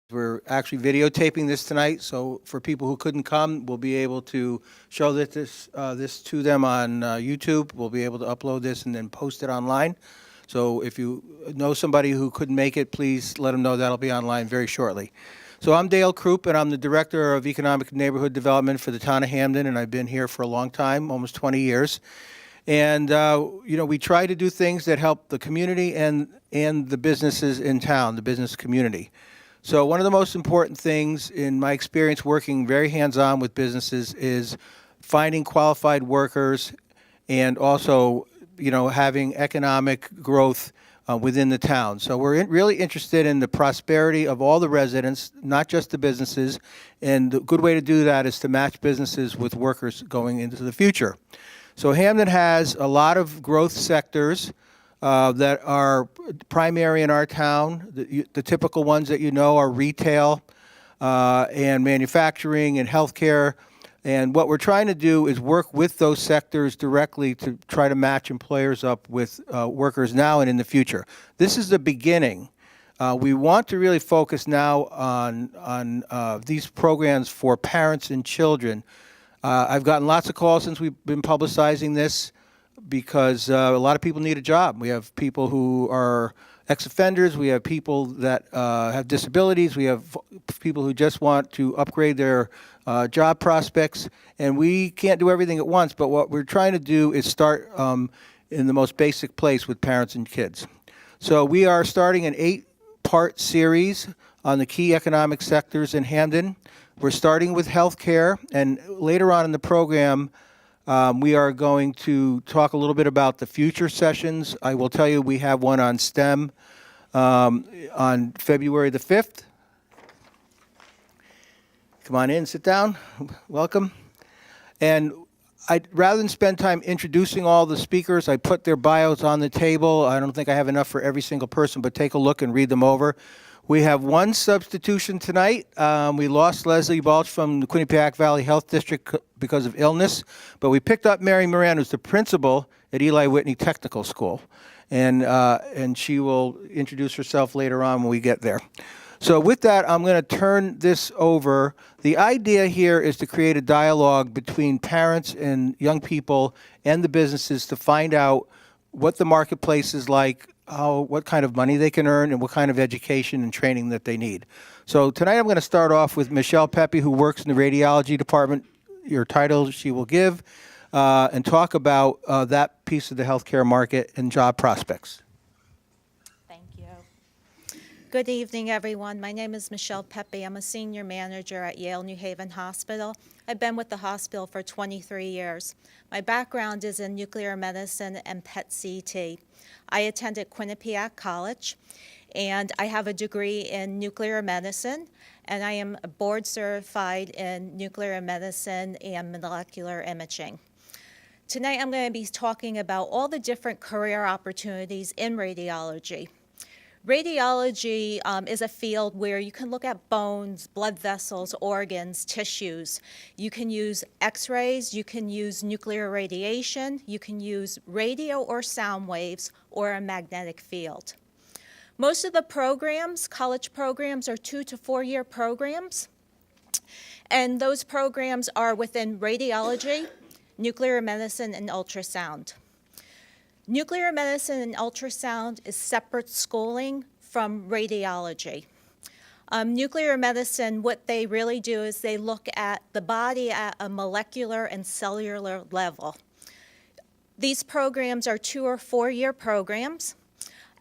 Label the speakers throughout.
Speaker 1: We're actually videotaping this tonight, so for people who couldn't come, we'll be able to show this to them on YouTube. We'll be able to upload this and then post it online. So if you know somebody who couldn't make it, please let them know that'll be online very shortly. So I'm Dale Krupp, and I'm the Director of Economic Neighborhood Development for the town of Hamden, and I've been here for a long time, almost 20 years. And we try to do things that help the community and the businesses in town, the business community. So one of the most important things in my experience working very hands-on with businesses is finding qualified workers and also, having economic growth within the town. So we're really interested in the prosperity of all the residents, not just the businesses. And the good way to do that is to match businesses with workers going into the future. So Hamden has a lot of growth sectors that are primary in our town. The typical ones that you know are retail and manufacturing and healthcare. And what we're trying to do is work with those sectors directly to try to match employers up with workers now and in the future. This is the beginning. We want to really focus now on these programs for parents and children. I've gotten lots of calls since we've been publicizing this, because a lot of people need a job. We have people who are ex-offenders. We have people that have disabilities. We have people who just want to upgrade their job prospects. And we can't do everything at once, but what we're trying to do is start in the most basic place with parents and kids. So we are starting an 8-part series on the key economic sectors in Hamden. We're starting with healthcare, and later on in the program, we are going to talk a little bit about the future sessions. I will tell you we have one on STEM on February the 5th. Come on in, sit down. Welcome. And rather than spend time introducing all the speakers, I put their bios on the table. I don't think I have enough for every single person, but take a look and read them over. We have one substitution tonight. We lost Leslie Balch from the Quinnipiac Valley Health District because of illness, but we picked up Mary Moran, who's the principal at Eli Whitney Technical School, and she will introduce herself later on when we get there. So with that, I'm going to turn this over. The idea here is to create a dialogue between parents and young people and the businesses to find out what the marketplace is like, what kind of money they can earn, and what kind of education and training that they need. So tonight I'm going to start off with Michelle Pepe, who works in the radiology department. Your title she will give, and talk about that piece of the healthcare market and job prospects.
Speaker 2: Thank you. Good evening, everyone. My name is Michelle Pepe. I'm a senior manager at Yale New Haven Hospital. I've been with the hospital for 23 years. My background is in nuclear medicine and PET-CT. I attended Quinnipiac College, and I have a degree in nuclear medicine, and I am board certified in nuclear medicine and molecular imaging. Tonight I'm going to be talking about all the different career opportunities in radiology. Radiology is a field where you can look at bones, blood vessels, organs, tissues. You can use x-rays, you can use nuclear radiation, you can use radio or sound waves, or a magnetic field. Most of the programs, college programs, are 2 to 4 year programs, and those programs are within radiology, nuclear medicine, and ultrasound. Nuclear medicine and ultrasound is separate schooling from radiology. Nuclear medicine, what they really do is they look at the body at a molecular and cellular level. These programs are 2 or 4 year programs.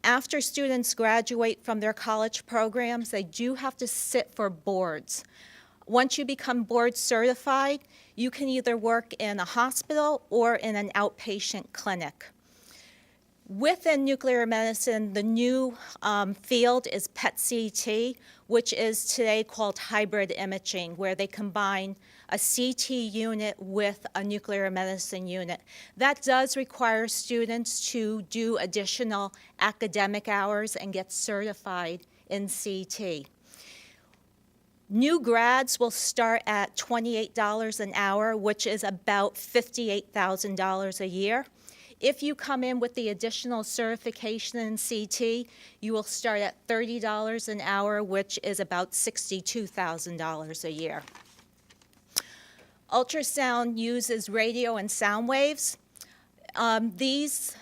Speaker 2: After students graduate from their college programs, they do have to sit for boards. Once you become board certified, you can either work in a hospital or in an outpatient clinic. Within nuclear medicine, the new field is PET-CT, which is today called hybrid imaging, where they combine a CT unit with a nuclear medicine unit. That does require students to do additional academic hours and get certified in CT. New grads will start at $28 an hour, which is about $58,000 a year. If you come in with the additional certification in CT, you will start at $30 an hour, which is about $62,000 a year. Ultrasound uses radio and sound waves. These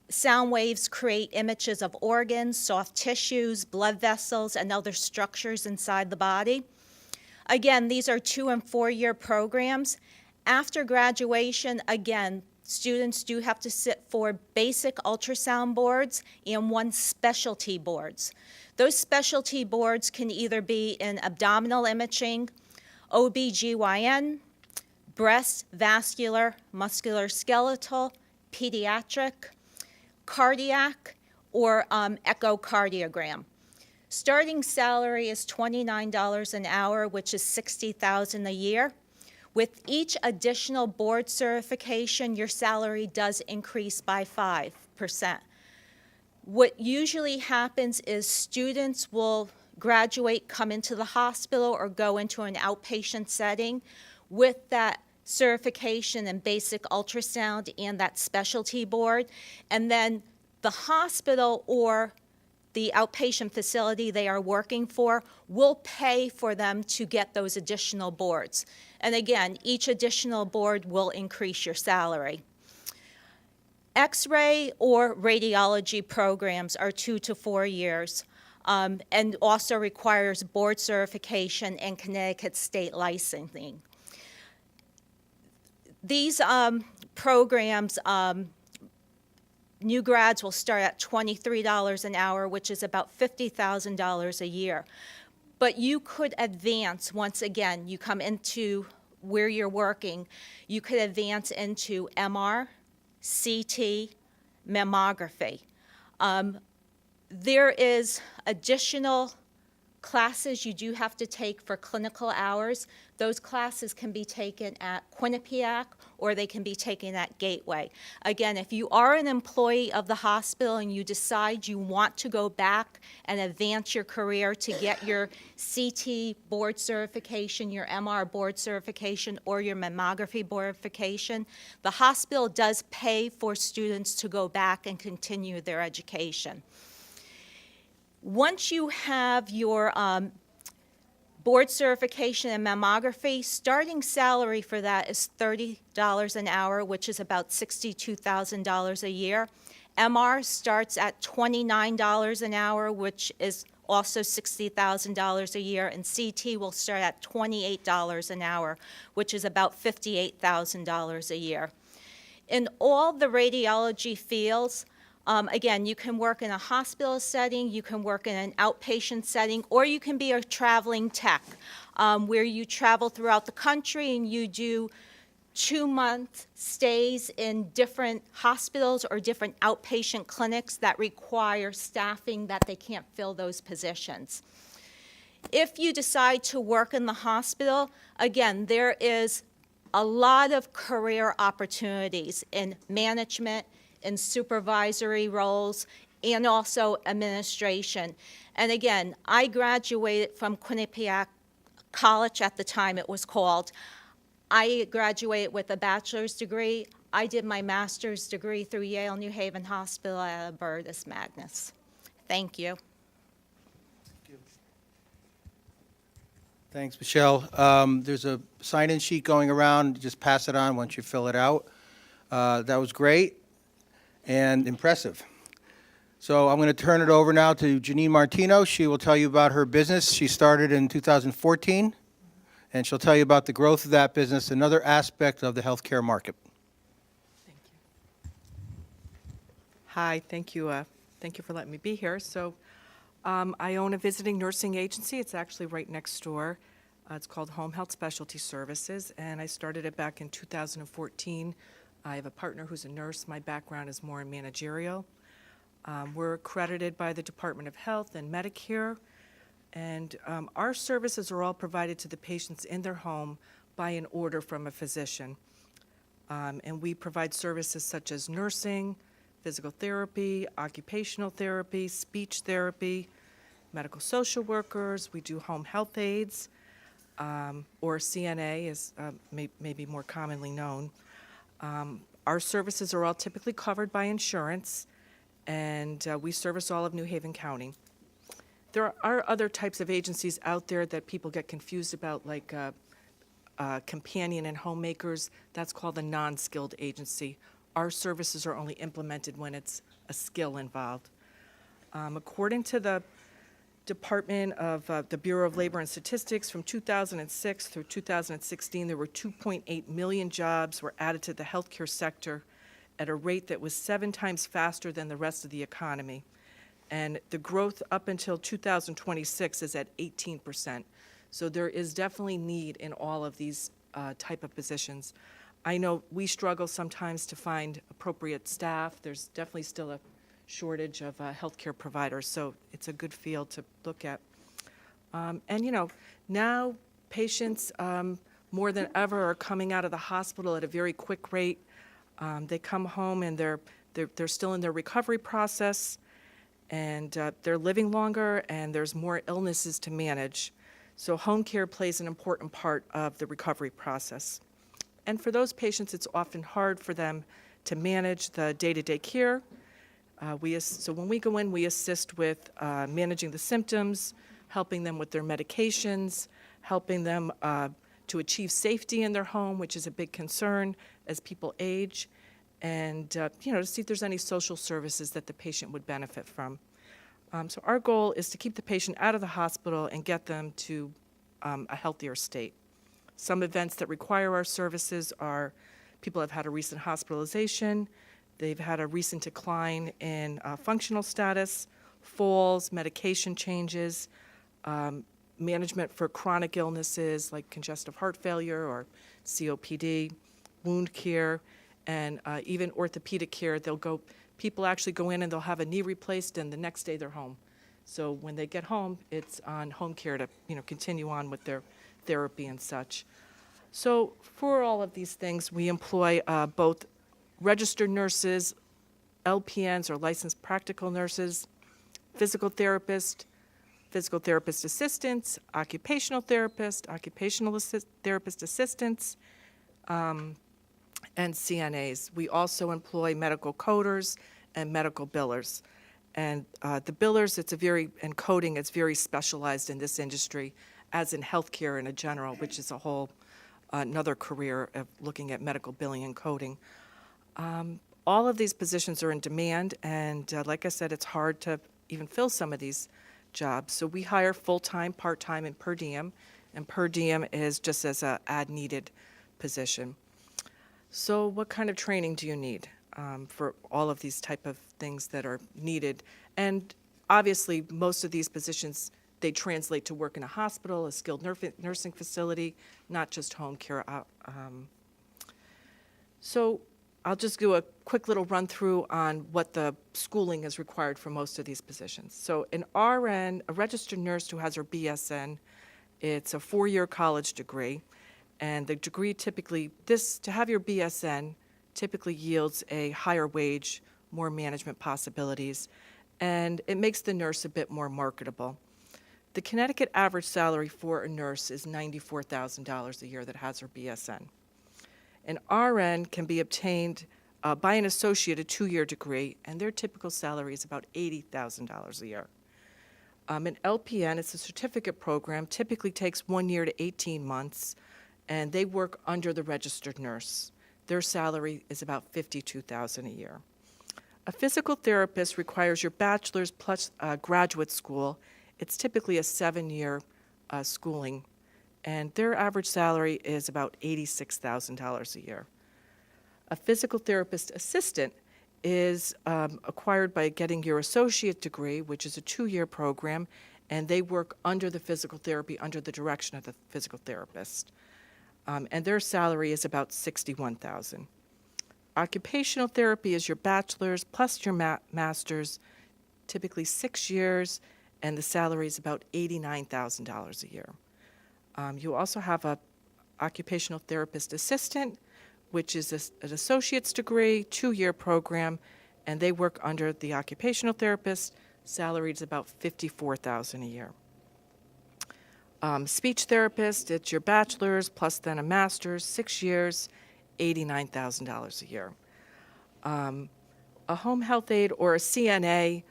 Speaker 2: sound waves create images of organs, soft tissues, blood vessels, and other structures inside the body. Again, these are 2- and 4-year programs. After graduation, again, students do have to sit for basic ultrasound boards and 1 specialty boards. Those specialty boards can either be in abdominal imaging, OBGYN, breast, vascular, musculoskeletal, pediatric, cardiac, or echocardiogram. Starting salary is $29 an hour, which is $60,000 a year. With each additional board certification, your salary does increase by 5%. What usually happens is students will graduate, come into the hospital, or go into an outpatient setting with that certification in basic ultrasound and that specialty board, and then the hospital or the outpatient facility they are working for will pay for them to get those additional boards. And again, each additional board will increase your salary. X-ray or radiology programs are 2 to 4 years, and also requires board certification and Connecticut state licensing. These programs, new grads will start at $23 an hour, which is about $50,000 a year. But you could advance, once again, you come into where you're working, you could advance into MR, CT, mammography. There is additional classes you do have to take for clinical hours. Those classes can be taken at Quinnipiac or they can be taken at Gateway. Again, if you are an employee of the hospital and you decide you want to go back and advance your career to get your CT board certification, your MR board certification, or your mammography board certification, the hospital does pay for students to go back and continue their education. Once you have your board certification in mammography, starting salary for that is $30 an hour, which is about $62,000 a year. MR starts at $29 an hour, which is also $60,000 a year, and CT will start at $28 an hour, which is about $58,000 a year. In all the radiology fields, again, you can work in a hospital setting, you can work in an outpatient setting, or you can be a traveling tech, where you travel throughout the country and you do 2-month stays in different hospitals or different outpatient clinics that require staffing that they can't fill those positions. If you decide to work in the hospital, again, there is a lot of career opportunities in management, in supervisory roles, and also administration. And again, I graduated from Quinnipiac College at the time it was called. I graduated with a bachelor's degree. I did my master's degree through Yale New Haven Hospital at Albertus Magnus. Thank you.
Speaker 1: Thanks, Michelle. There's a sign-in sheet going around. Just pass it on once you fill it out. That was great and impressive. So I'm going to turn it over now to Janine Martino. She will tell you about her business. She started in 2014, and she'll tell you about the growth of that business, another aspect of the healthcare market.
Speaker 3: Thank you. Hi, thank you. Thank you for letting me be here. So I own a visiting nursing agency. It's actually right next door. It's called Home Health Specialty Services, and I started it back in 2014. I have a partner who's a nurse. My background is more in managerial. We're accredited by the Department of Health and Medicare, and our services are all provided to the patients in their home by an order from a physician. And we provide services such as nursing, physical therapy, occupational therapy, speech therapy, medical social workers. We do home health aides, or CNA is maybe more commonly known. Our services are all typically covered by insurance, and we service all of New Haven County. There are other types of agencies out there that people get confused about, like companion and homemakers. That's called a non-skilled agency. Our services are only implemented when it's a skill involved. According to the Department of the Bureau of Labor and Statistics, from 2006 through 2016, there were 2.8 million jobs were added to the healthcare sector at a rate that was 7 times faster than the rest of the economy. And the growth up until 2026 is at 18%. So there is definitely need in all of these type of positions. I know we struggle sometimes to find appropriate staff. There's definitely still a shortage of healthcare providers, so it's a good field to look at. And you know, now patients more than ever are coming out of the hospital at a very quick rate. They come home and they're still in their recovery process, and they're living longer, and there's more illnesses to manage. So home care plays an important part of the recovery process. And for those patients, it's often hard for them to manage the day-to-day care. So when we go in, we assist with managing the symptoms, helping them with their medications, helping them to achieve safety in their home, which is a big concern as people age, and you know, to see if there's any social services that the patient would benefit from. So our goal is to keep the patient out of the hospital and get them to a healthier state. Some events that require our services are people have had a recent hospitalization, they've had a recent decline in functional status, falls, medication changes, management for chronic illnesses like congestive heart failure or COPD, wound care, and even orthopedic care. People actually go in and they'll have a knee replaced, and the next day they're home. So when they get home, it's on home care to continue on with their therapy and such. So for all of these things, we employ both registered nurses, LPNs or licensed practical nurses, physical therapist assistants, occupational therapist assistants, and CNAs. We also employ medical coders and medical billers. And the billers, and coding, it's very specialized in this industry, as in healthcare in a general, which is a whole another career of looking at medical billing and coding. All of these positions are in demand, and like I said, it's hard to even fill some of these jobs. So we hire full-time, part-time, and per diem is just as a ad-needed position. So what kind of training do you need for all of these type of things that are needed? And obviously, most of these positions, they translate to work in a hospital, a skilled nursing facility, not just home care. So I'll just do a quick little run through on what the schooling is required for most of these positions. So an RN, a registered nurse who has her BSN, it's a 4-year college degree. And the degree typically, to have your BSN typically yields a higher wage, more management possibilities, and it makes the nurse a bit more marketable. The Connecticut average salary for a nurse is $94,000 a year that has her BSN. An RN can be obtained by an associate, a 2-year degree, and their typical salary is about $80,000 a year. An LPN, it's a certificate program, typically takes 1 year to 18 months, and they work under the registered nurse. Their salary is about $52,000 a year. A physical therapist requires your bachelor's plus graduate school. It's typically a 7-year schooling, and their average salary is about $86,000 a year. A physical therapist assistant is acquired by getting your associate degree, which is a 2-year program, and they work under the physical therapy, under the direction of the physical therapist. And their salary is about $61,000. Occupational therapy is your bachelor's plus your master's, typically 6 years, and the salary is about $89,000 a year. You also have a occupational therapist assistant, which is an associate's degree, 2-year program, and they work under the occupational therapist. Salary is about $54,000 a year. Speech therapist, it's your bachelor's plus then a master's, 6 years, $89,000 a year. A home health aide or a CNA,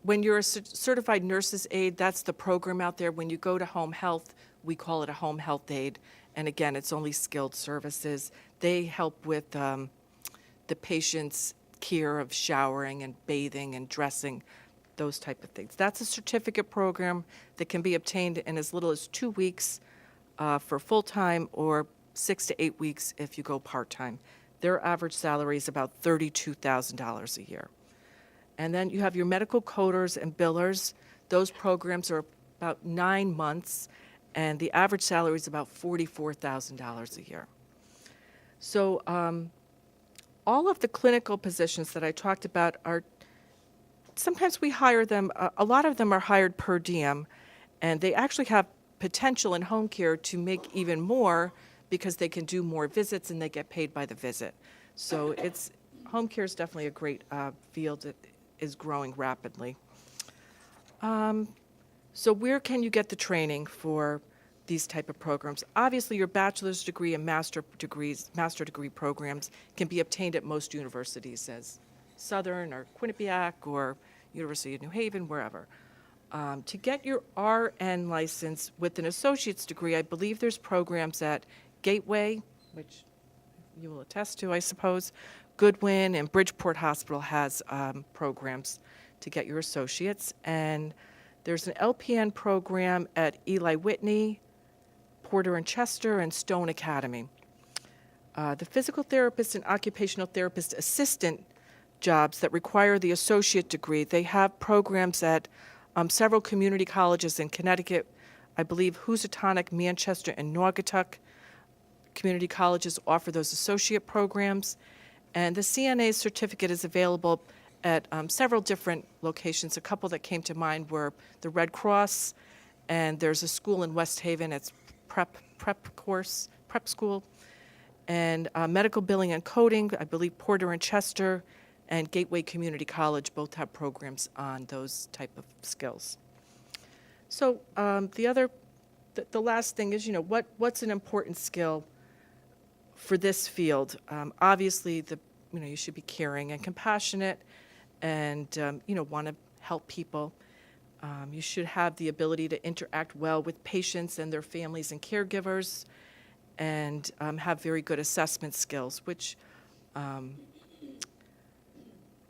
Speaker 3: when you're a certified nurse's aide, that's the program out there. When you go to home health, we call it a home health aide. And again, it's only skilled services. They help with the patient's care of showering and bathing and dressing, those type of things. That's a certificate program that can be obtained in as little as 2 weeks for full-time or 6 to 8 weeks if you go part-time. Their average salary is about $32,000 a year. And then you have your medical coders and billers. Those programs are about 9 months, and the average salary is about $44,000 a year. So all of the clinical positions that I talked about are, sometimes we hire them, a lot of them are hired per diem, and they actually have potential in home care to make even more because they can do more visits and they get paid by the visit. So home care is definitely a great field that is growing rapidly. So where can you get the training for these type of programs? Obviously, your bachelor's degree and master degree programs can be obtained at most universities, as Southern or Quinnipiac or University of New Haven, wherever. To get your RN license with an associate's degree, I believe there's programs at Gateway, which you will attest to, I suppose. Goodwin and Bridgeport Hospital has programs to get your associates. And there's an LPN program at Eli Whitney, Porter and Chester, and Stone Academy. The physical therapist and occupational therapist assistant jobs that require the associate degree, they have programs at several community colleges in Connecticut. I believe Housatonic, Manchester, and Naugatuck community colleges offer those associate programs. And the CNA certificate is available at several different locations. A couple that came to mind were the Red Cross, and there's a school in West Haven, it's prep school, and medical billing and coding, I believe Porter and Chester, and Gateway Community College both have programs on those type of skills. So the last thing is, what's an important skill for this field? Obviously, you should be caring and compassionate, and want to help people. You should have the ability to interact well with patients and their families and caregivers, and have very good assessment skills, which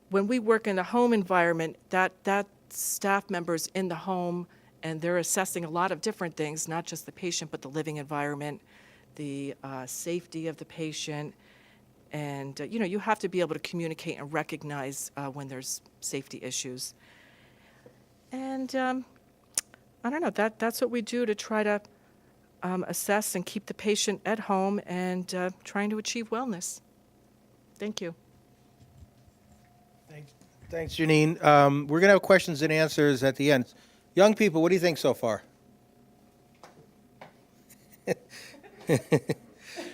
Speaker 3: when we work in the home environment, that staff members in the home, and they're assessing a lot of different things, not just the patient, but the living environment, the safety of the patient, and you have to be able to communicate and recognize when there's safety issues. And I don't know, that's what we do to try to assess and keep the patient at home and trying to achieve wellness. Thank you.
Speaker 1: Thanks, Janine. We're going to have questions and answers at the end. Young people, what do you think so far?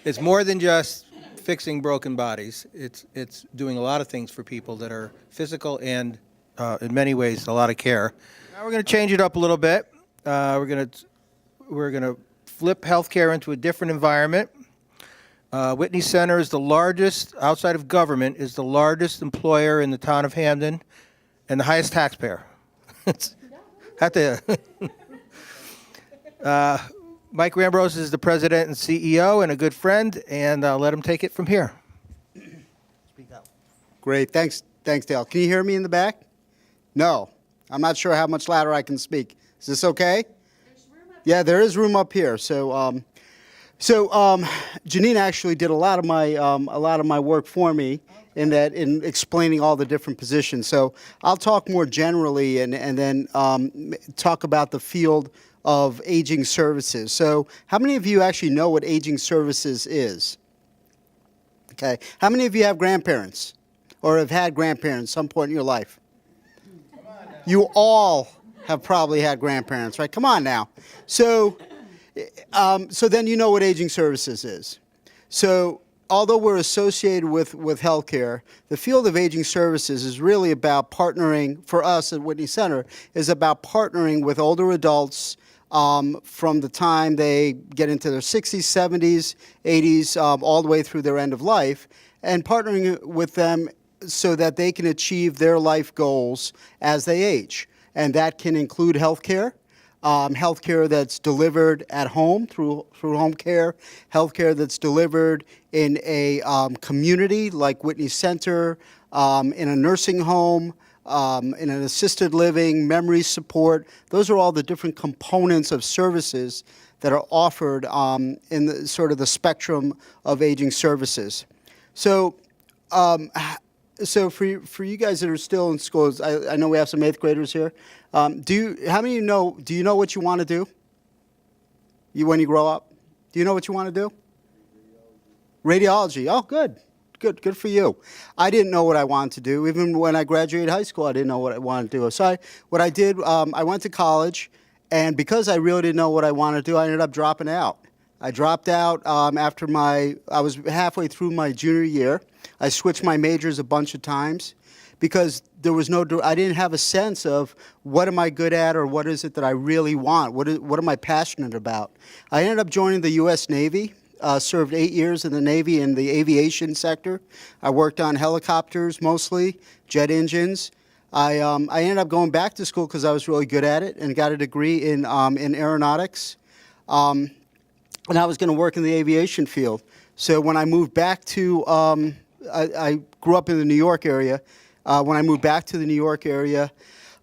Speaker 1: It's more than just fixing broken bodies. It's doing a lot of things for people that are physical and, in many ways, a lot of care. Now we're going to change it up a little bit. We're going to flip healthcare into a different environment. Whitney Center is the largest, outside of government, is the largest employer in the town of Hamden and the highest taxpayer. Mike Rambros is the president and CEO and a good friend, and I'll let him take it from here. Speak up.
Speaker 4: Great. Thanks, Dale. Can you hear me in the back? No. I'm not sure how much louder I can speak. Is this okay? Yeah, there is room up here. So Janine actually did a lot of my work for me in explaining all the different positions. So I'll talk more generally and then talk about the field of aging services. So how many of you actually know what aging services is? Okay. How many of you have grandparents or have had grandparents at some point in your life? You all have probably had grandparents, right? Come on now. So then you know what aging services is. So although we're associated with healthcare, the field of aging services is really about partnering, for us at Whitney Center, is about partnering with older adults from the time they get into their 60s, 70s, 80s, all the way through their end of life, and partnering with them so that they can achieve their life goals as they age. And that can include healthcare, healthcare that's delivered at home through home care, healthcare that's delivered in a community like Whitney Center, in a nursing home, in an assisted living, memory support. Those are all the different components of services that are offered in the sort of the spectrum of aging services. So, so for you guys that are still in schools, I know we have some 8th graders here. How many of you do you know what you want to do? When you grow up? Do you know what you want to do? Radiology. Oh, good. Good for you. I didn't know what I wanted to do. Even when I graduated high school, I didn't know what I wanted to do. So what I did, I went to college, and because I really didn't know what I wanted to do, I ended up dropping out. I dropped out after I was halfway through my junior year. I switched my majors a bunch of times because there was I didn't have a sense of what am I good at or what is it that I really want? What am I passionate about? I ended up joining the U.S. Navy. Served 8 years in the Navy in the aviation sector. I worked on helicopters mostly, jet engines. I ended up going back to school because I was really good at it and got a degree in aeronautics. And I was going to work in the aviation field. So when I moved back to, I grew up in the New York area. When I moved back to the New York area,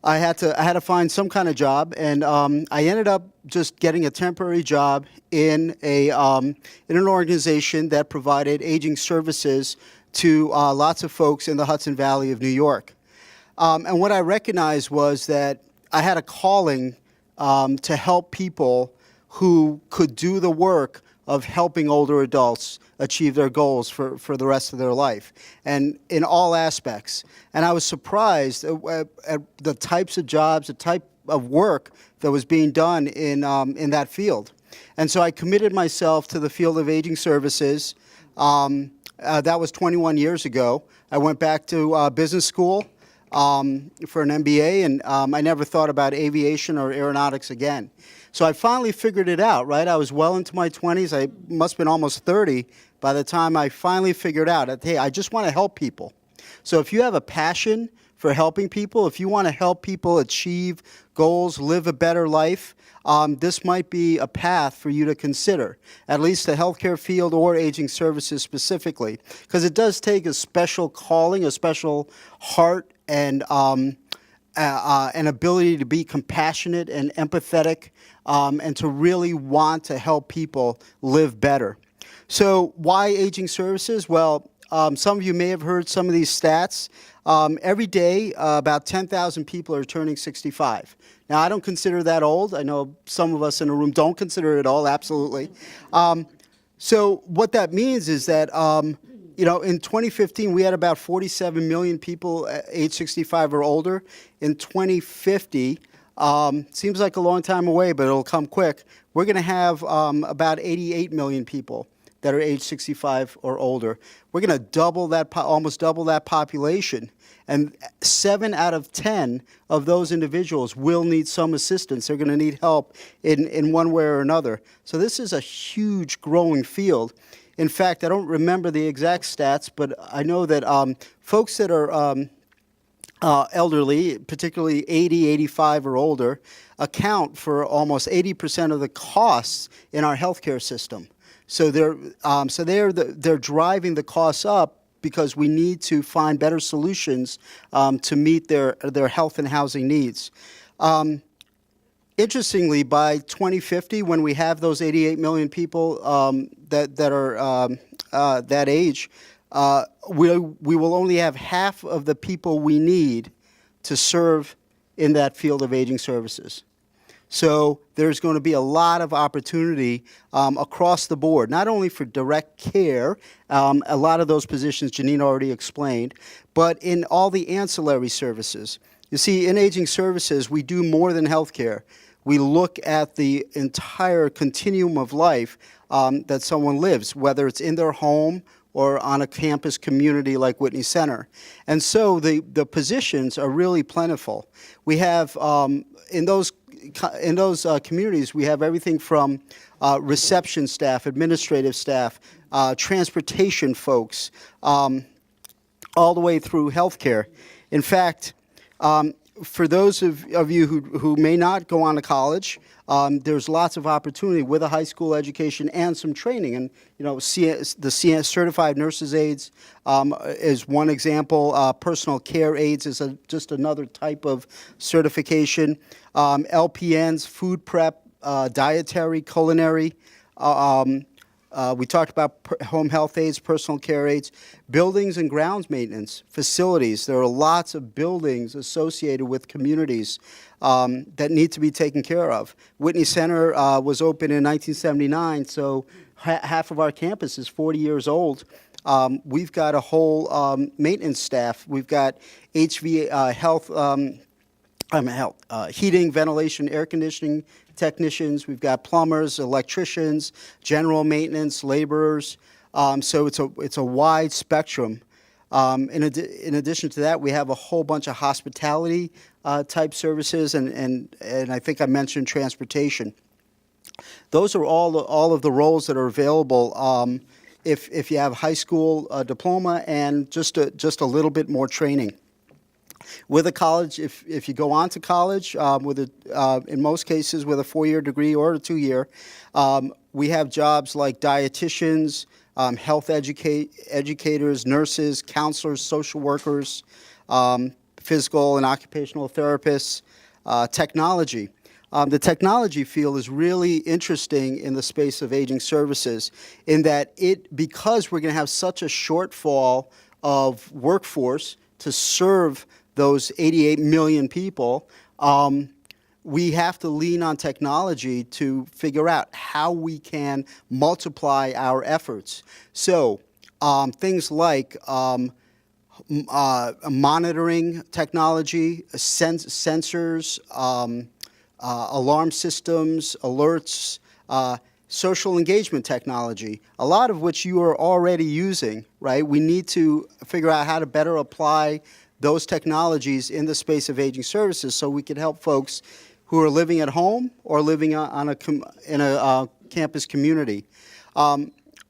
Speaker 4: I had to find some kind of job, and I ended up just getting a temporary job in an organization that provided aging services to lots of folks in the Hudson Valley of New York. And what I recognized was that I had a calling to help people who could do the work of helping older adults achieve their goals for the rest of their life, and in all aspects. And I was surprised at the types of jobs, the type of work that was being done in that field. And so I committed myself to the field of aging services. That was 21 years ago. I went back to business school for an MBA, and I never thought about aviation or aeronautics again. So I finally figured it out, right? I was well into my 20s. I must have been almost 30 by the time I finally figured out that, hey, I just want to help people. So if you have a passion for helping people, if you want to help people achieve goals, live a better life, this might be a path for you to consider, at least the healthcare field or aging services specifically, because it does take a special calling, a special heart, and an ability to be compassionate and empathetic, and to really want to help people live better. So why aging services? Well, some of you may have heard some of these stats. Every day, about 10,000 people are turning 65. Now, I don't consider that old. I know some of us in the room don't consider it old, absolutely. So what that means is that, in 2015, we had about 47 million people age 65 or older. In 2050, seems like a long time away, but it'll come quick, we're going to have about 88 million people that are age 65 or older. We're going to double that, almost double that population. And 7 out of 10 of those individuals will need some assistance. They're going to need help in one way or another. So this is a huge growing field. In fact, I don't remember the exact stats, but I know that folks that are elderly, particularly 80, 85 or older, account for almost 80% of the costs in our healthcare system. So they're driving the costs up because we need to find better solutions to meet their health and housing needs. Interestingly, by 2050, when we have those 88 million people that are that age, we will only have half of the people we need to serve in that field of aging services. So there's going to be a lot of opportunity across the board, not only for direct care, a lot of those positions Janine already explained, but in all the ancillary services. You see, in aging services, we do more than healthcare. We look at the entire continuum of life that someone lives, whether it's in their home or on a campus community like Whitney Center. And so the positions are really plentiful. We have, in those communities, we have everything from reception staff, administrative staff, transportation folks, all the way through healthcare. In fact, for those of you who may not go on to college, there's lots of opportunity with a high school education and some training. And, the CS certified nurses aides is one example. Personal care aides is just another type of certification. LPNs, food prep, dietary, culinary. We talked about home health aides, personal care aides, buildings and grounds maintenance, facilities. There are lots of buildings associated with communities that need to be taken care of. Whitney Center was opened in 1979, so half of our campus is 40 years old. We've got a whole maintenance staff. We've got heating, ventilation, air conditioning technicians. We've got plumbers, electricians, general maintenance, laborers. So it's a wide spectrum. In addition to that, we have a whole bunch of hospitality type services, and I think I mentioned transportation. Those are all of the roles that are available if you have a high school diploma and just a little bit more training. With a college, if you go on to college, in most cases with a 4-year degree or a 2-year, we have jobs like dietitians, health educators, nurses, counselors, social workers, physical and occupational therapists, technology. The technology field is really interesting in the space of aging services in that because we're going to have such a shortfall of workforce to serve those 88 million people, we have to lean on technology to figure out how we can multiply our efforts. So things like monitoring technology, sensors, alarm systems, alerts, social engagement technology, a lot of which you are already using, right? We need to figure out how to better apply those technologies in the space of aging services so we can help folks who are living at home or living in a campus community.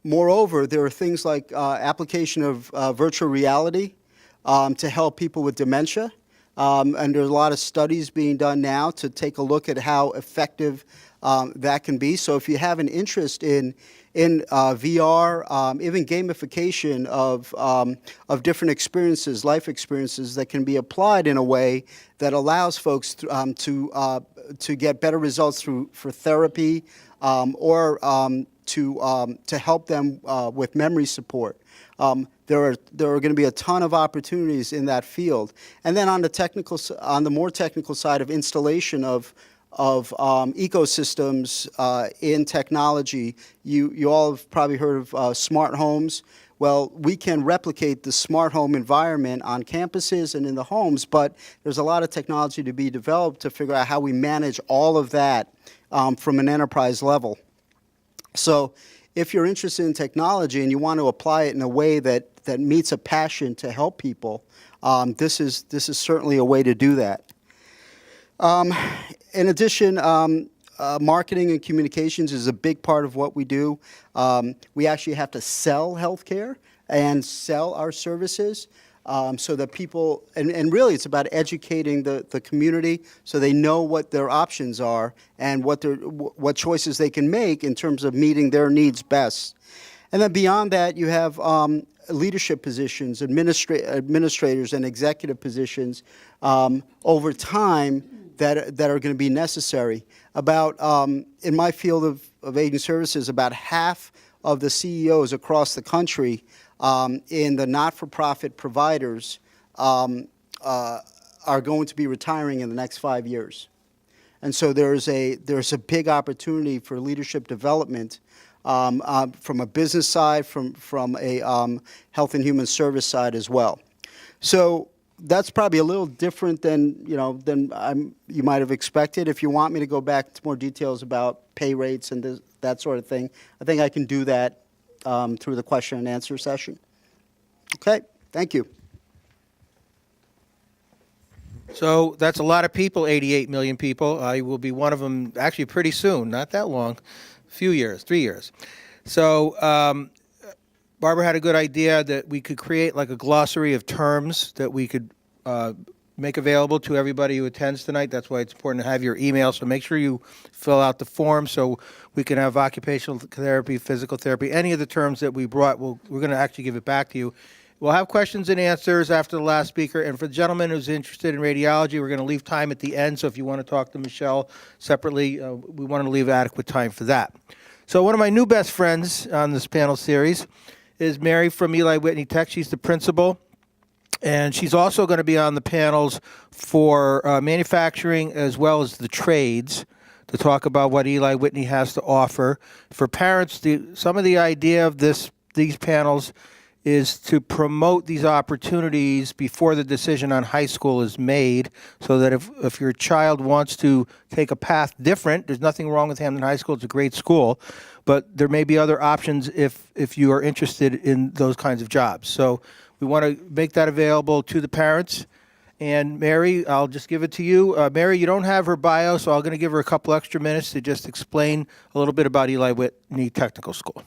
Speaker 4: Moreover, there are things like application of virtual reality to help people with dementia. And there's a lot of studies being done now to take a look at how effective that can be. So if you have an interest in VR, even gamification of different experiences, life experiences that can be applied in a way that allows folks to get better results for therapy or to help them with memory support. There are going to be a ton of opportunities in that field. And then on the more technical side of installation of ecosystems in technology, you all have probably heard of smart homes. Well, we can replicate the smart home environment on campuses and in the homes, but there's a lot of technology to be developed to figure out how we manage all of that from an enterprise level. So if you're interested in technology and you want to apply it in a way that meets a passion to help people, this is certainly a way to do that. In addition, marketing and communications is a big part of what we do. We actually have to sell healthcare and sell our services so that people, and really it's about educating the community so they know what their options are and what choices they can make in terms of meeting their needs best. And then beyond that, you have leadership positions, administrators and executive positions over time that are going to be necessary. In my field of aging services, about half of the CEOs across the country in the not-for-profit providers are going to be retiring in the next 5 years. And so there's a big opportunity for leadership development from a business side, from a health and human service side as well. So that's probably a little different than you might have expected. If you want me to go back to more details about pay rates and that sort of thing, I think I can do that through the question and answer session. Okay, thank you.
Speaker 1: So that's a lot of people, 88 million people. I will be one of them actually pretty soon, not that long, a few years, 3 years. So Barbara had a good idea that we could create like a glossary of terms that we could make available to everybody who attends tonight. That's why it's important to have your email. So make sure you fill out the form so we can have occupational therapy, physical therapy, any of the terms that we brought. We're going to actually give it back to you. We'll have questions and answers after the last speaker. And for the gentleman who's interested in radiology, we're going to leave time at the end. So if you want to talk to Michelle separately, we want to leave adequate time for that. So one of my new best friends on this panel series is Mary from Eli Whitney Tech. She's the principal. And she's also going to be on the panels for manufacturing as well as the trades to talk about what Eli Whitney has to offer. For parents, some of the idea of these panels is to promote these opportunities before the decision on high school is made, so that if your child wants to take a path different, there's nothing wrong with Hamden High School. It's a great school, but there may be other options if you are interested in those kinds of jobs. So we want to make that available to the parents. And Mary, I'll just give it to you. Mary, you don't have her bio, so I'm going to give her a couple extra minutes to just explain a little bit about Eli Whitney Technical School.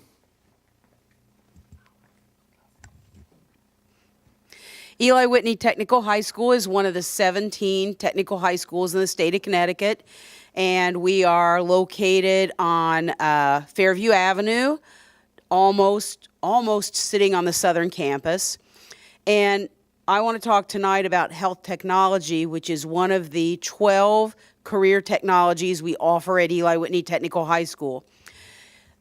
Speaker 5: Eli Whitney Technical High School is one of the 17 technical high schools in the state of Connecticut, and we are located on Fairview Avenue, almost sitting on the southern campus. And I want to talk tonight about health technology, which is one of the 12 career technologies we offer at Eli Whitney Technical High School.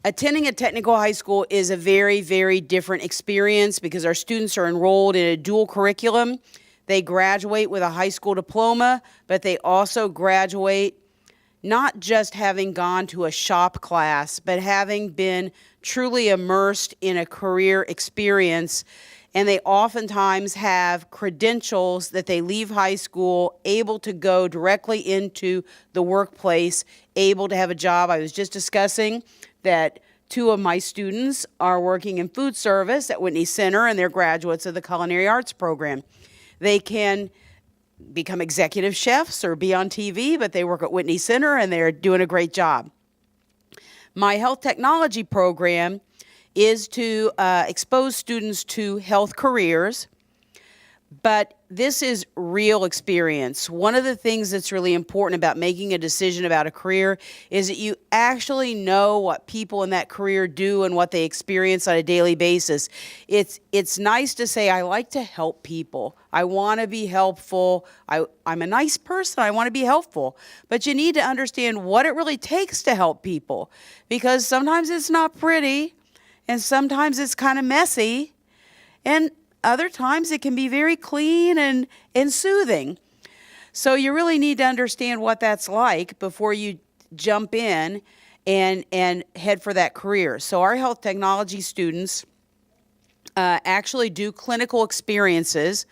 Speaker 5: Attending a technical high school is a very, very different experience because our students are enrolled in a dual curriculum. They graduate with a high school diploma, but they also graduate not just having gone to a shop class, but having been truly immersed in a career experience. And they oftentimes have credentials that they leave high school able to go directly into the workplace, able to have a job. I was just discussing that 2 of my students are working in food service at Whitney Center, and they're graduates of the Culinary Arts program. They can become executive chefs or be on TV, but they work at Whitney Center, and they're doing a great job. My health technology program is to expose students to health careers, but this is real experience. One of the things that's really important about making a decision about a career is that you actually know what people in that career do and what they experience on a daily basis. It's nice to say, I like to help people. I want to be helpful. I'm a nice person. I want to be helpful. But you need to understand what it really takes to help people, because sometimes it's not pretty and sometimes it's kind of messy, and other times it can be very clean and soothing. So you really need to understand what that's like before you jump in and head for that career. So our health technology students actually do clinical experiences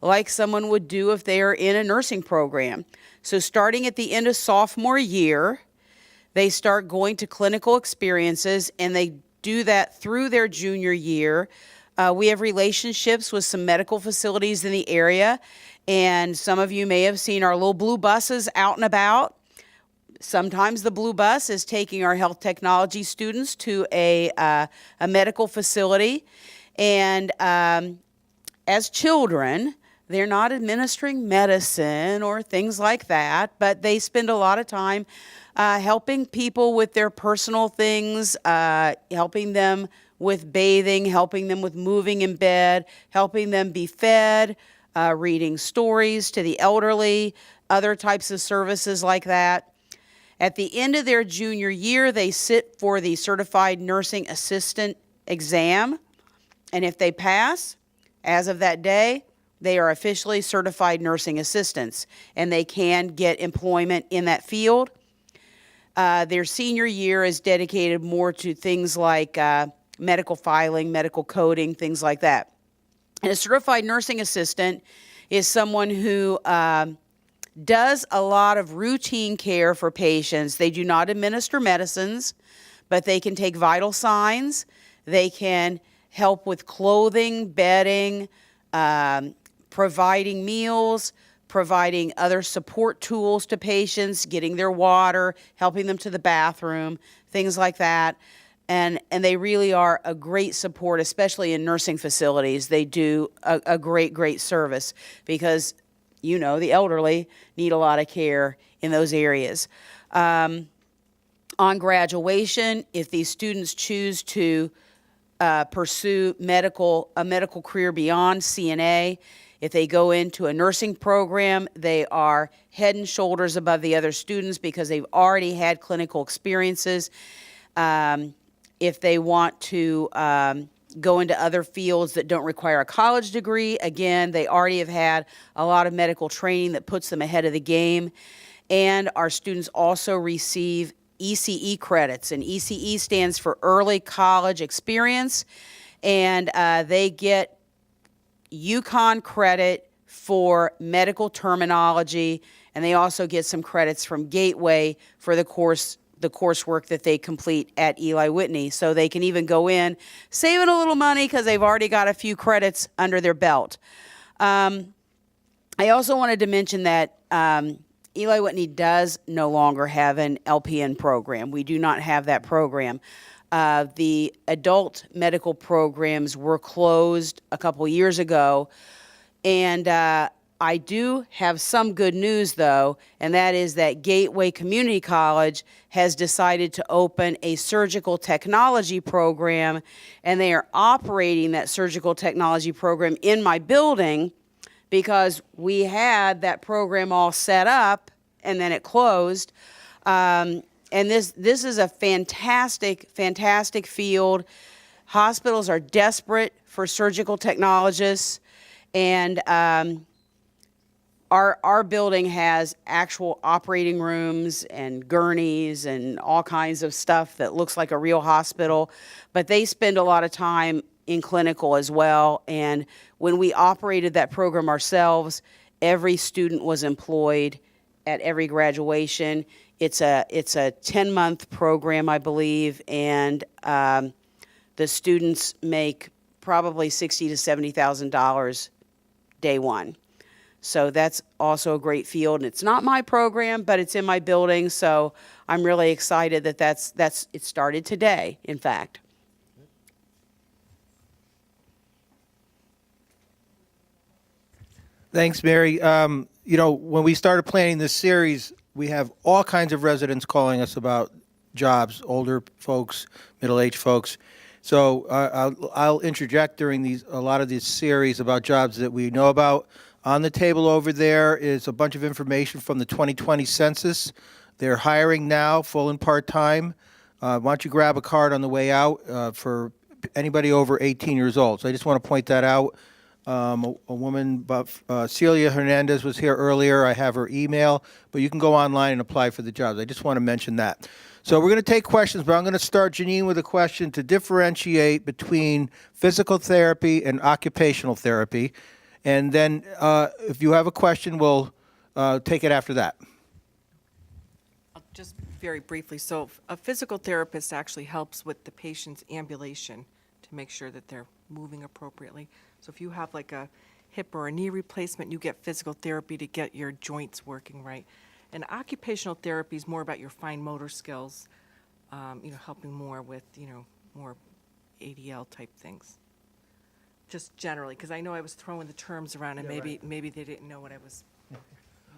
Speaker 5: like someone would do if they are in a nursing program. So starting at the end of sophomore year, they start going to clinical experiences, and they do that through their junior year. We have relationships with some medical facilities in the area, and some of you may have seen our little blue buses out and about. Sometimes the blue bus is taking our health technology students to a medical facility, and as children, they're not administering medicine or things like that, but they spend a lot of time helping people with their personal things, helping them with bathing, helping them with moving in bed, helping them be fed, reading stories to the elderly, other types of services like that. At the end of their junior year, they sit for the Certified Nursing Assistant exam, and if they pass, as of that day, they are officially certified nursing assistants, and they can get employment in that field. Their senior year is dedicated more to things like medical filing, medical coding, things like that. And a certified nursing assistant is someone who does a lot of routine care for patients. They do not administer medicines, but they can take vital signs. They can help with clothing, bedding, providing meals, providing other support tools to patients, getting their water, helping them to the bathroom, things like that. And they really are a great support, especially in nursing facilities. They do a great service because, you know, the elderly need a lot of care in those areas. On graduation, if these students choose to pursue a medical career beyond CNA, if they go into a nursing program, they are head and shoulders above the other students because they've already had clinical experiences. If they want to go into other fields that don't require a college degree, again, they already have had a lot of medical training that puts them ahead of the game. And our students also receive ECE credits, and ECE stands for Early College Experience, and they get UConn credit for medical terminology, and they also get some credits from Gateway for the coursework that they complete at Eli Whitney. So they can even go in saving a little money because they've already got a few credits under their belt. I also wanted to mention that Eli Whitney does no longer have an LPN program. We do not have that program. The adult medical programs were closed a couple years ago, and I do have some good news, though, and that is that Gateway Community College has decided to open a surgical technology program, and they are operating that surgical technology program in my building because we had that program all set up, and then it closed. And this is a fantastic field. Hospitals are desperate for surgical technologists, and our building has actual operating rooms and gurneys and all kinds of stuff that looks like a real hospital, but they spend a lot of time in clinical as well. And when we operated that program ourselves, every student was employed at every graduation. It's a 10-month program, I believe, and the students make probably $60,000 to $70,000 day one. So that's also a great field, and it's not my program, but it's in my building. So I'm really excited that it started today, in fact.
Speaker 1: Thanks, Mary. You know, when we started planning this series, we have all kinds of residents calling us about jobs, older folks, middle-aged folks. So I'll interject during a lot of these series about jobs that we know about. On the table over there is a bunch of information from the 2020 census. They're hiring now, full and part-time. Why don't you grab a card on the way out for anybody over 18 years old. So I just want to point that out. A woman, Celia Hernandez was here earlier. I have her email, but you can go online and apply for the jobs. I just want to mention that. So we're going to take questions, but I'm going to start, Janine, with a question to differentiate between physical therapy and occupational therapy. And then if you have a question, we'll take it after that.
Speaker 3: Just very briefly, so a physical therapist actually helps with the patient's ambulation to make sure that they're moving appropriately. So if you have like a hip or a knee replacement, you get physical therapy to get your joints working right. And occupational therapy is more about your fine motor skills, helping more with, more ADL type things. Just generally, because I know I was throwing the terms around and maybe they didn't know what I was.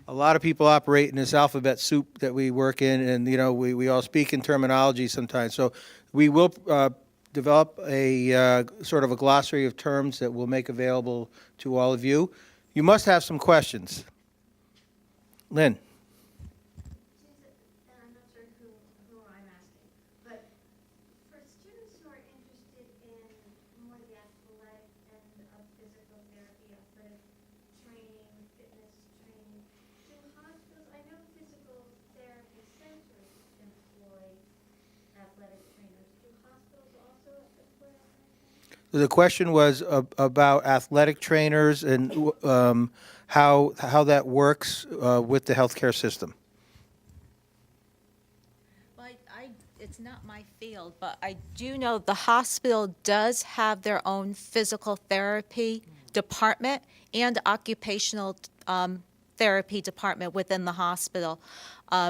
Speaker 1: A lot of people operate in this alphabet soup that we work in, and we all speak in terminology sometimes. So we will develop a sort of a glossary of terms that we'll make available to all of you. You must have some questions. Lynn.
Speaker 6: I'm not sure who I'm asking, but for students who are interested in more the athletic end of physical therapy, athletic training, fitness training, do hospitals, I know physical therapy centers employ athletic trainers. Do hospitals also employ athletic trainers?
Speaker 1: The question was about athletic trainers and how that works with the healthcare system.
Speaker 2: Well, it's not my field. field, but I do know the hospital does have their own physical therapy department and occupational therapy department within the hospital.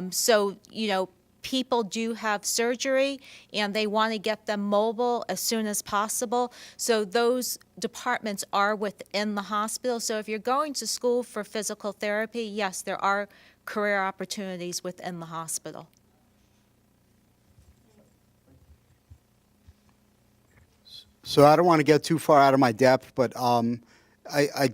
Speaker 2: So, you know, people do have surgery and they want to get them mobile as soon as possible. So those departments are within the hospital. So if you're going to school for physical therapy, yes, there are career opportunities within the hospital.
Speaker 4: So I don't want to get too far out of my depth, but I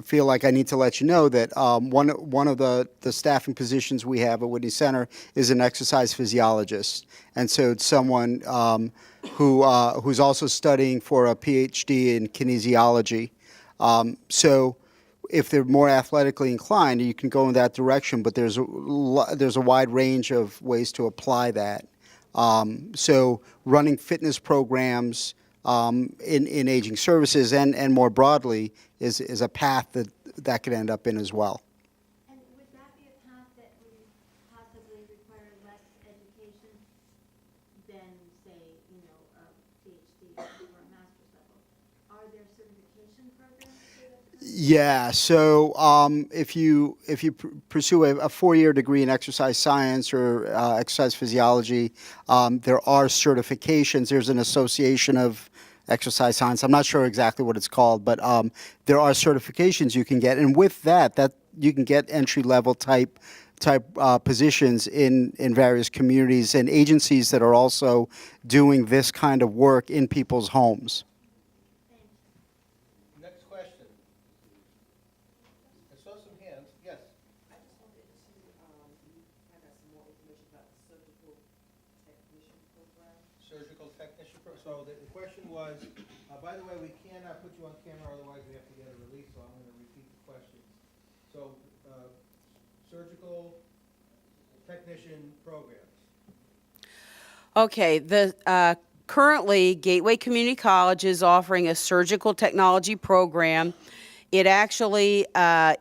Speaker 4: feel like I need to let you know that one of the staffing positions we have at Whitney Center is an exercise physiologist, and so it's someone who's also studying for a PhD in kinesiology. So if they're more athletically inclined, you can go in that direction, but there's a wide range of ways to apply that. So running fitness programs in aging services and more broadly is a path that could end up in as well.
Speaker 6: And would that be a path that would possibly require less education than, say, you know, a PhD or a master's level? Are there certification programs for that?
Speaker 4: Yeah, so if you pursue a 4-year degree in exercise science or exercise physiology, there are certifications. There's an association of exercise science. I'm not sure exactly what it's called, but there are certifications you can get, and with that you can get entry level type positions in various communities and agencies that are also doing this kind of work in people's homes.
Speaker 1: Next question. I saw some hands. Yes.
Speaker 7: I just wanted to find out some more information about the surgical technician program.
Speaker 1: Surgical technician. So the question was, by the way, we cannot put you on camera, otherwise we have to get a release, so I'm going to repeat the questions. So, surgical technician programs.
Speaker 5: Okay, currently Gateway Community College is offering a surgical technology program. It actually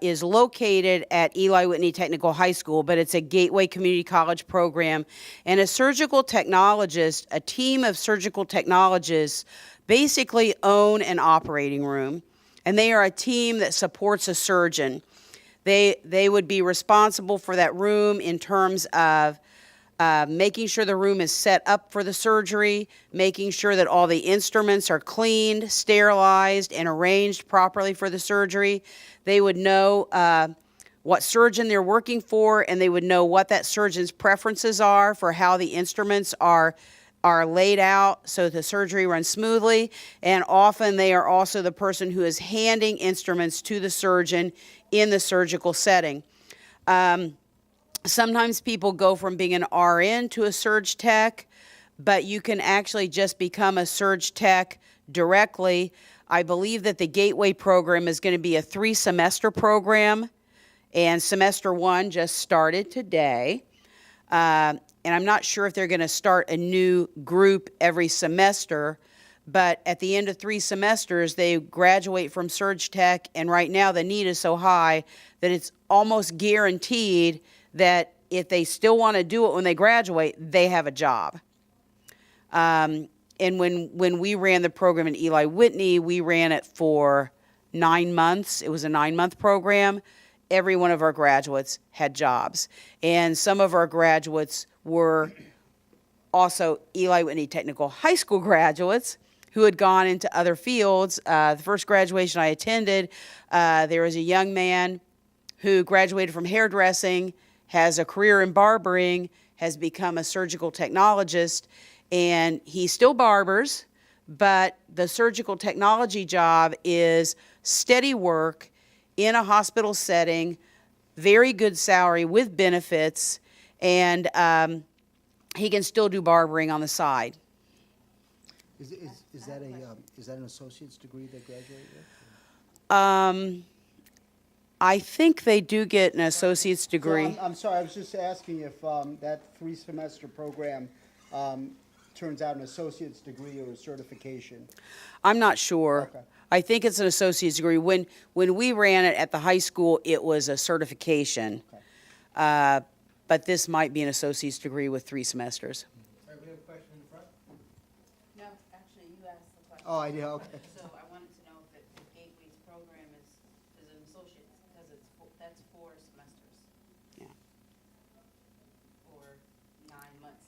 Speaker 5: is located at Eli Whitney Technical High School, but it's a Gateway Community College program. And a surgical technologist, a team of surgical technologists basically own an operating room, and they are a team that supports a surgeon. They would be responsible for that room in terms of making sure the room is set up for the surgery, making sure that all the instruments are cleaned, sterilized, and arranged properly for the surgery. They would know what surgeon they're working for, and they would know what that surgeon's preferences are for how the instruments are laid out so the surgery runs smoothly. And often they are also the person who is handing instruments to the surgeon in the surgical setting. Sometimes people go from being an RN to a surg tech, but you can actually just become a surg tech directly. I believe that the Gateway program is going to be a 3-semester program, and semester 1 just started today. And I'm not sure if they're going to start a new group every semester, but at the end of 3 semesters, they graduate from surg tech, and right now the need is so high that it's almost guaranteed that if they still want to do it when they graduate, they have a job. And when we ran the program in Eli Whitney, we ran it for 9 months. It was a 9-month program. Every one of our graduates had jobs. And some of our graduates were also Eli Whitney Technical High School graduates who had gone into other fields. The first graduation I attended, there was a young man who graduated from hairdressing, has a career in barbering, has become a surgical technologist, and he still barbers, but the surgical technology job is steady work in a hospital setting, very good salary with benefits, and he can still do barbering on the side.
Speaker 4: Is that an associate's degree they graduate with?
Speaker 5: I think they do get an associate's degree.
Speaker 4: So I'm sorry, I was just asking if that 3-semester program turns out an associate's degree or a certification.
Speaker 5: I'm not sure.
Speaker 4: Okay.
Speaker 5: I think it's an associate's degree. When we ran it at the high school, it was a certification.
Speaker 4: Okay.
Speaker 5: But this might be an associate's degree with 3 semesters.
Speaker 1: All right, we have a question in the front.
Speaker 4: Oh, I do, okay.
Speaker 5: So I wanted to know if the Gateways program is an associate, because that's 4 semesters. Yeah. Or 9 months,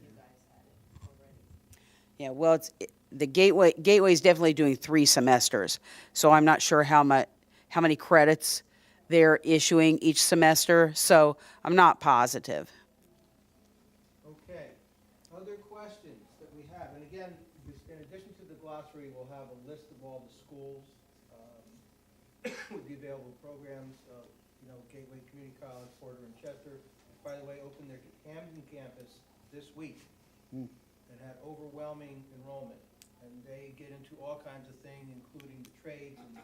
Speaker 5: you guys had it already. Yeah, well, the Gateway is definitely doing 3 semesters, so I'm not sure how many credits they're issuing each semester, so I'm not positive.
Speaker 1: Okay. Other questions that we have? And again, in addition to the glossary, we'll have a list of all the schools with the available programs. Gateway Community College, Porter, and Chester. By the way, opened their Hamden campus this week and had overwhelming enrollment. And they get into all kinds of things, including the trades. And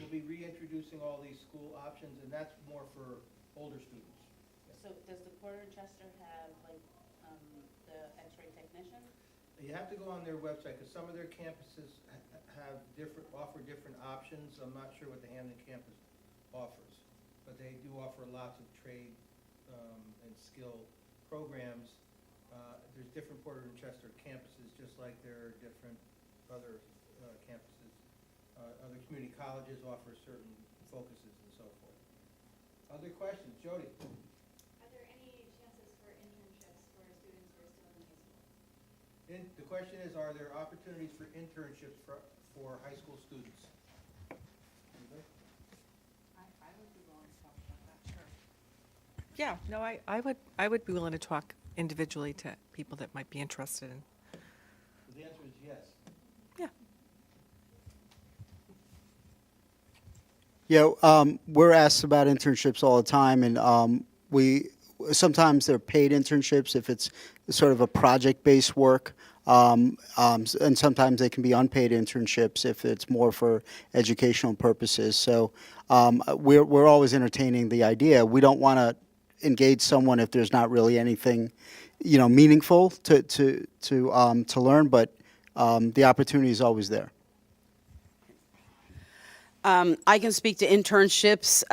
Speaker 1: we'll be reintroducing all these school options, and that's more for older students.
Speaker 5: So does the Porter and Chester have, like, the x-ray technician?
Speaker 1: You have to go on their website, because some of their campuses offer different options. I'm not sure what the Hamden campus offers, but they do offer lots of trade and skill programs. There's different Porter and Chester campuses, just like there are different other campuses. Other community colleges offer certain focuses and so forth. Other questions? Jody?
Speaker 6: Are there any chances for internships for students who are still in high school?
Speaker 1: The question is, are there opportunities for internships for high school students? Anybody?
Speaker 3: I would be willing to talk about that, sure. Yeah, no, I would be willing to talk individually to people that might be interested in.
Speaker 1: The answer is yes.
Speaker 3: Yeah.
Speaker 4: Yeah, we're asked about internships all the time, and sometimes they're paid internships if it's sort of a project-based work, and sometimes they can be unpaid internships if it's more for educational purposes. So we're always entertaining the idea. We don't want to engage someone if there's not really anything, meaningful to learn, but the opportunity is always there.
Speaker 5: I can speak to internships.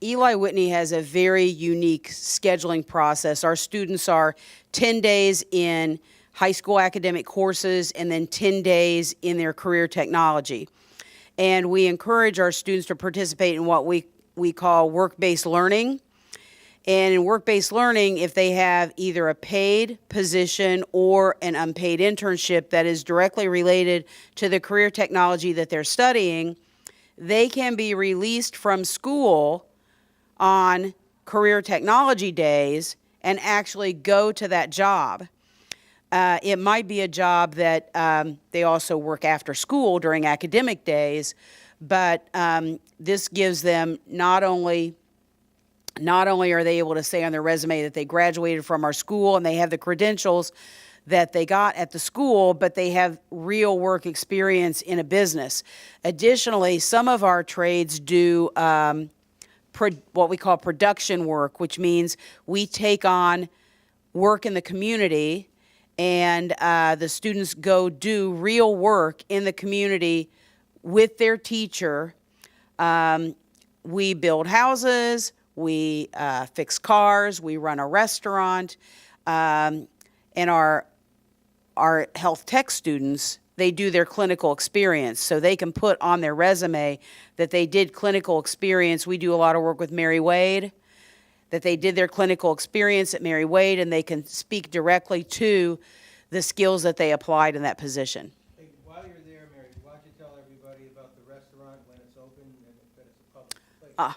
Speaker 5: Eli Whitney has a very unique scheduling process. Our students are 10 days in high school academic courses and then 10 days in their career technology. And we encourage our students to participate in what we call work-based learning. And in work-based learning, if they have either a paid position or an unpaid internship that is directly related to the career technology that they're studying, they can be released from school on career technology days and actually go to that job. It might be a job that they also work after school during academic days, but this gives them not only are they able to say on their resume that they graduated from our school and they have the credentials that they got at the school, but they have real work experience in a business. Additionally, some of our trades do what we call production work, which means we take on work in the community and the students go do real work in the community with their teacher. We build houses, we fix cars, we run a restaurant, and our health tech students, they do their clinical experience. So they can put on their resume that they did clinical experience. We do a lot of work with Mary Wade, that they did their clinical experience at Mary Wade, and they can speak directly to the skills that they applied in that position.
Speaker 1: Hey, while you're there, Mary, why don't you tell everybody about the restaurant, when it's open, and that it's a public place?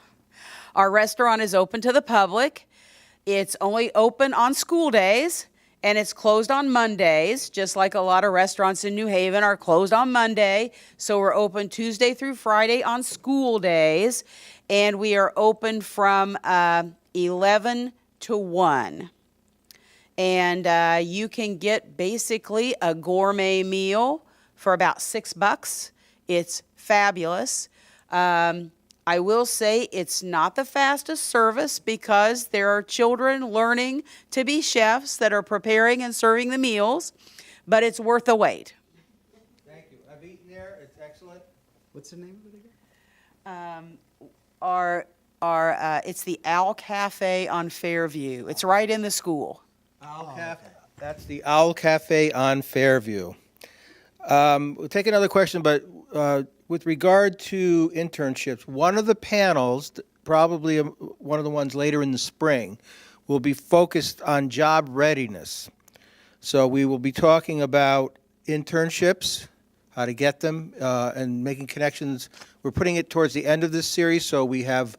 Speaker 5: Our restaurant is open to the public. It's only open on school days, and it's closed on Mondays, just like a lot of restaurants in New Haven are closed on Monday. So we're open Tuesday through Friday on school days, and we are open from 11 to 1. And you can get basically a gourmet meal for about $6. It's fabulous. I will say it's not the fastest service because there are children learning to be chefs that are preparing and serving the meals, but it's worth the wait.
Speaker 1: Thank you. I've eaten there. It's excellent.
Speaker 4: What's the name of it
Speaker 5: again? It's the Owl Cafe on Fairview. It's right in the school.
Speaker 1: Owl Cafe. That's the Owl Cafe on Fairview. We'll take another question, but with regard to internships, one of the panels, probably one of the ones later in the spring, will be focused on job readiness. So we will be talking about internships, how to get them, and making connections. We're putting it towards the end of this series, so we have,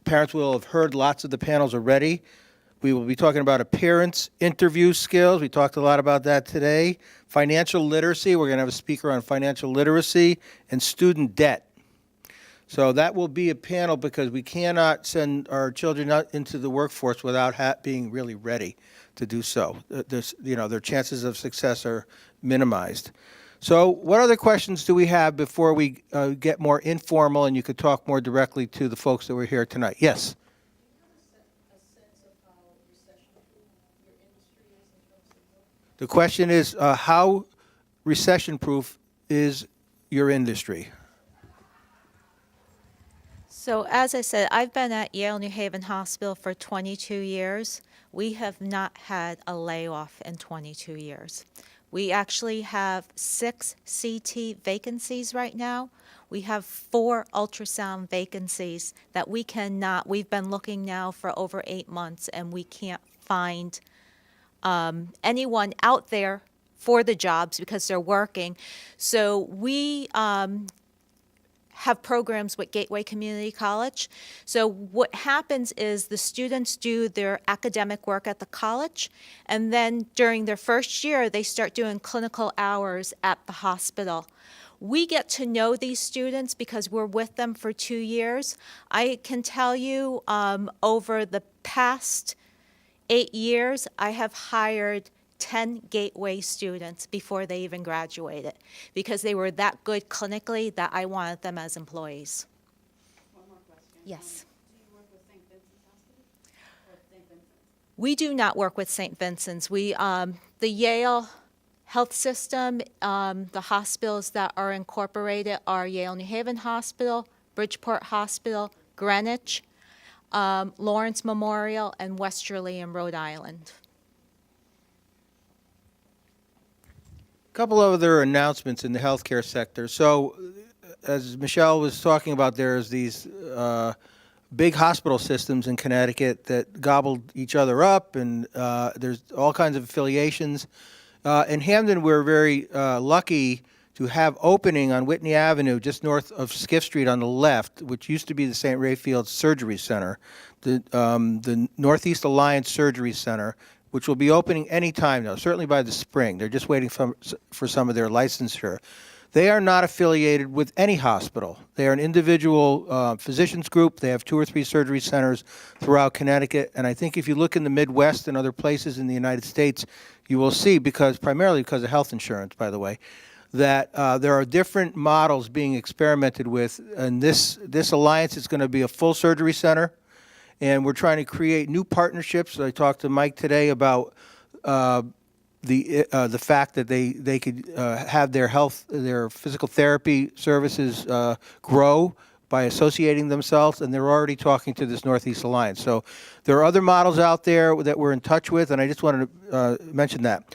Speaker 1: parents will have heard lots of the panels already. We will be talking about appearance, interview skills. We talked a lot about that today. Financial literacy. We're going to have a speaker on financial literacy and student debt. So that will be a panel because we cannot send our children out into the workforce without being really ready to do so. Their chances of success are minimized. So what other questions do we have before we get more informal and you could talk more directly to the folks that were here tonight? Yes? The question is, how recession-proof is your industry?
Speaker 2: So as I said, I've been at Yale New Haven Hospital for 22 years. We have not had a layoff in 22 years. We actually have 6 CT vacancies right now. We have 4 ultrasound vacancies that we've been looking now for over 8 months, and we can't find anyone out there for the jobs because they're working. So we have programs with Gateway Community College. So what happens is the students do their academic work at the college, and then during their first year, they start doing clinical hours at the hospital. We get to know these students because we're with them for 2 years. I can tell you over the past 8 years, I have hired 10 Gateway students before they even graduated because they were that good clinically that I wanted them as employees.
Speaker 8: One more question.
Speaker 2: Yes.
Speaker 8: Do you work with St. Vincent's Hospital or St. Vincent's?
Speaker 2: We do not work with St. Vincent's. The Yale Health System, the hospitals that are incorporated are Yale New Haven Hospital, Bridgeport Hospital, Greenwich, Lawrence Memorial, and Westerly in Rhode Island.
Speaker 1: A couple of other announcements in the healthcare sector. So, as Michelle was talking about, there's these big hospital systems in Connecticut that gobbled each other up, and there's all kinds of affiliations. In Hamden, we're very lucky to have opening on Whitney Avenue, just north of Skiff Street on the left, which used to be the St. Raphael's Surgery Center, the Northeast Alliance Surgery Center, which will be opening any time now, certainly by the spring. They're just waiting for some of their licensure. They are not affiliated with any hospital. They are an individual physicians group. They have 2 or 3 surgery centers throughout Connecticut. And I think if you look in the Midwest and other places in the United States, you will see, primarily because of health insurance, by the way, that there are different models being experimented with. And this alliance is going to be a full surgery center. And we're trying to create new partnerships. I talked to Mike today about the fact that they could have their physical therapy services grow by associating themselves, and they're already talking to this Northeast Alliance. So there are other models out there that we're in touch with, and I just wanted to mention that.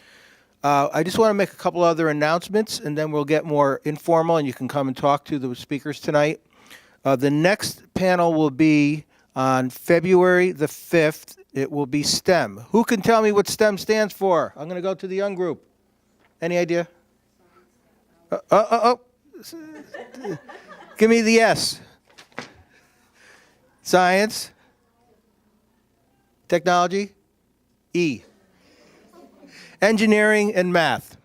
Speaker 1: I just want to make a couple other announcements, and then we'll get more informal, and you can come and talk to the speakers tonight. The next panel will be on February the 5th. It will be STEM. Who can tell me what STEM stands for? I'm going to go to the young group. Any idea? Give me the S. Science. Technology. E. Engineering and math.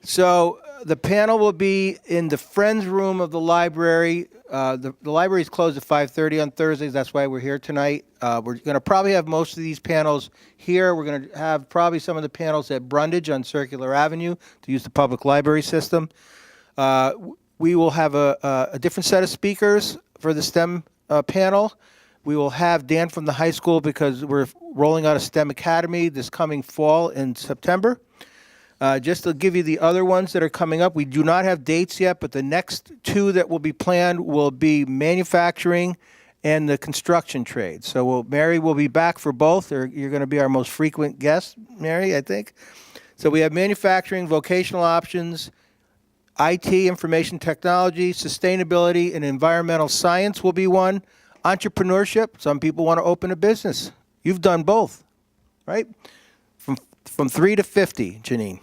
Speaker 1: So the panel will be in the Friends Room of the library. The library is closed at 5:30 on Thursdays. That's why we're here tonight. We're going to probably have most of these panels here. We're going to have probably some of the panels at Brundage on Circular Avenue to use the public library system. We will have a different set of speakers for the STEM panel. We will have Dan from the high school because we're rolling out a STEM Academy this coming fall in September. Just to give you the other ones that are coming up, we do not have dates yet, but the next 2 that will be planned will be manufacturing and the construction trade. So Mary will be back for both. You're going to be our most frequent guest, Mary, I think. So we have manufacturing, vocational options, IT, information technology, sustainability, and environmental science will be one. Entrepreneurship, some people want to open a business. You've done both, right? From 3 to 50, Janine.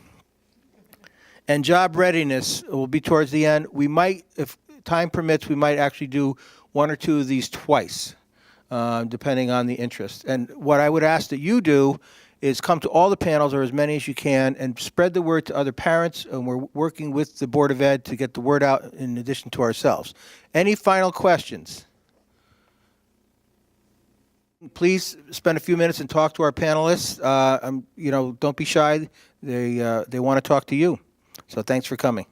Speaker 1: And job readiness will be towards the end. We might, if time permits, we might actually do one or two of these twice, depending on the interest. And what I would ask that you do is come to all the panels, or as many as you can, and spread the word to other parents. And we're working with the Board of Ed to get the word out in addition to ourselves. Any final questions? Please spend a few minutes and talk to our panelists. Don't be shy. They want to talk to you. So thanks for coming.